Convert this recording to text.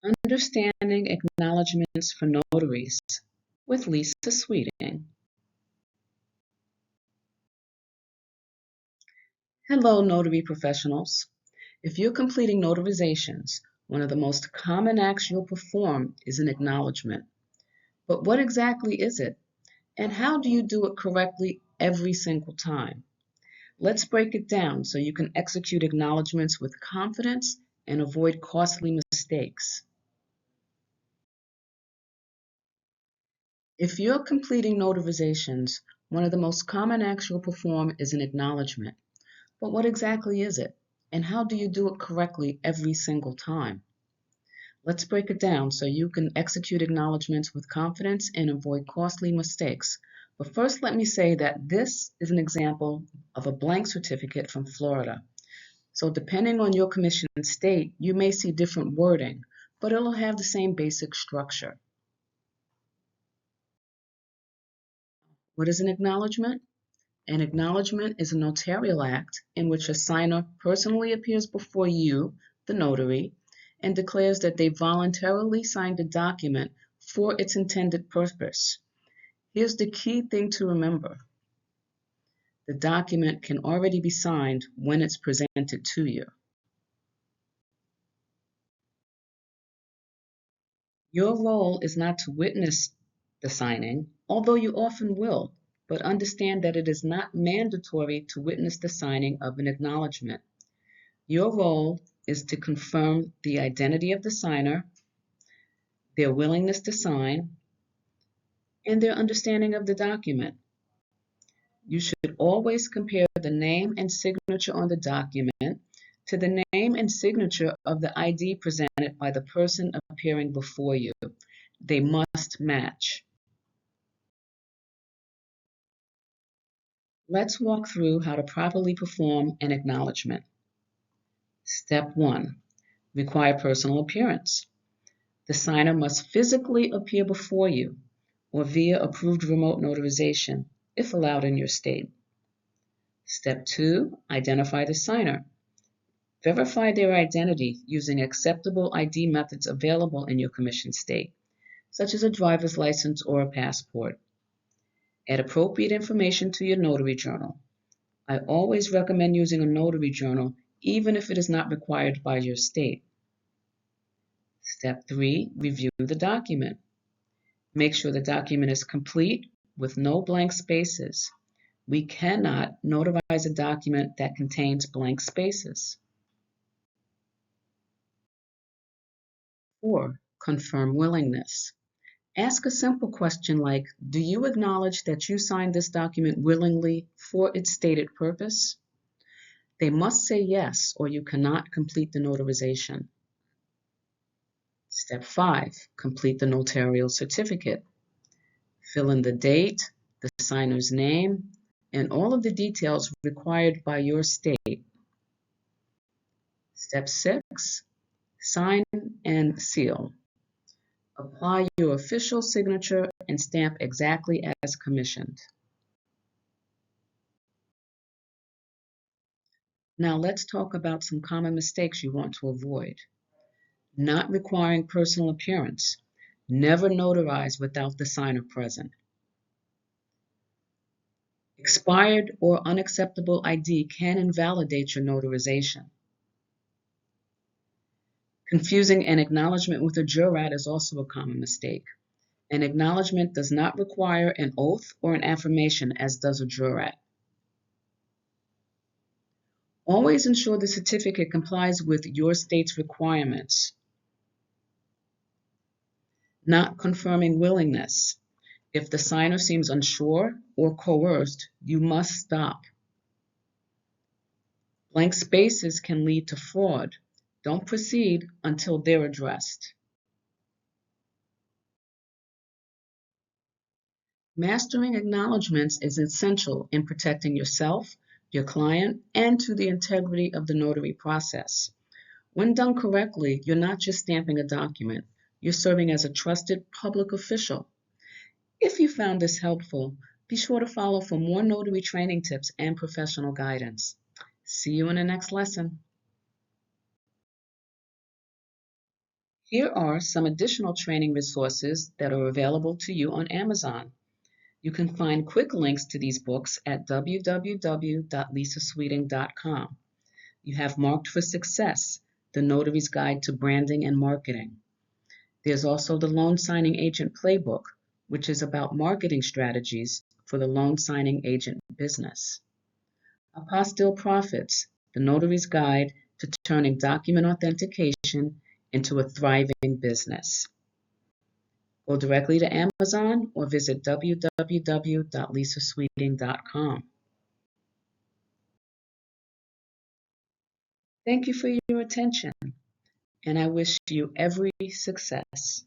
Understanding Acknowledgements for Notaries with Lisa Sweeting. Hello, notary professionals. If you're completing notarizations, one of the most common acts you'll perform is an acknowledgement. But what exactly is it? And how do you do it correctly every single time? Let's break it down so you can execute acknowledgements with confidence and avoid costly mistakes. If you're completing notarizations, one of the most common acts you'll perform is an acknowledgement. But what exactly is it? And how do you do it correctly every single time? Let's break it down so you can execute acknowledgements with confidence and avoid costly mistakes. But first, let me say that this is an example of a blank certificate from Florida. So depending on your commission state, you may see different wording, but it'll have the same basic structure. What is an acknowledgement? An acknowledgement is a notarial act in which a signer personally appears before you, the notary, and declares that they voluntarily signed a document for its intended purpose. Here's the key thing to remember. The document can already be signed when it's presented to you. Your role is not to witness the signing, although you often will, but understand that it is not mandatory to witness the signing of an acknowledgement. Your role is to confirm the identity of the signer, their willingness to sign, and their understanding of the document. You should always compare the name and signature on the document to the name and signature of the ID presented by the person appearing before you. They must match. Let's walk through how to properly perform an acknowledgement. Step 1. Require personal appearance. The signer must physically appear before you or via approved remote notarization, if allowed in your state. Step 2. Identify the signer. Verify their identity using acceptable ID methods available in your commission state, such as a driver's license or a passport. Add appropriate information to your notary journal. I always recommend using a notary journal, even if it is not required by your state. Step 3. Review the document. Make sure the document is complete with no blank spaces. We cannot notarize a document that contains blank spaces. 4. Confirm willingness. Ask a simple question like, do you acknowledge that you signed this document willingly for its stated purpose? They must say yes, or you cannot complete the notarization. Step 5. Complete the notarial certificate. Fill in the date, the signer's name, and all of the details required by your state. Step 6. Sign and seal. Apply your official signature and stamp exactly as commissioned. Now let's talk about some common mistakes you want to avoid. Not requiring personal appearance. Never notarize without the signer present. Expired or unacceptable ID can invalidate your notarization. Confusing an acknowledgement with a jurat is also a common mistake. An acknowledgement does not require an oath or an affirmation, as does a jurat. Always ensure the certificate complies with your state's requirements. Not confirming willingness. If the signer seems unsure or coerced, you must stop. Blank spaces can lead to fraud. Don't proceed until they're addressed. Mastering acknowledgements is essential in protecting yourself, your client, and to the integrity of the notary process. When done correctly, you're not just stamping a document, you're serving as a trusted public official. If you found this helpful, be sure to follow for more notary training tips and professional guidance. See you in the next lesson. Here are some additional training resources that are available to you on Amazon. You can find quick links to these books at www.lisasweeting.com. You have Marked for Success, The Notary's Guide to Branding and Marketing. There's also the Loan Signing Agent Playbook, which is about marketing strategies for the loan signing agent business. Apostille Profits, The Notary's Guide to Turning Document Authentication into a Thriving Business. Go directly to Amazon or visit www.lisasweeting.com. Thank you for your attention, and I wish you every success.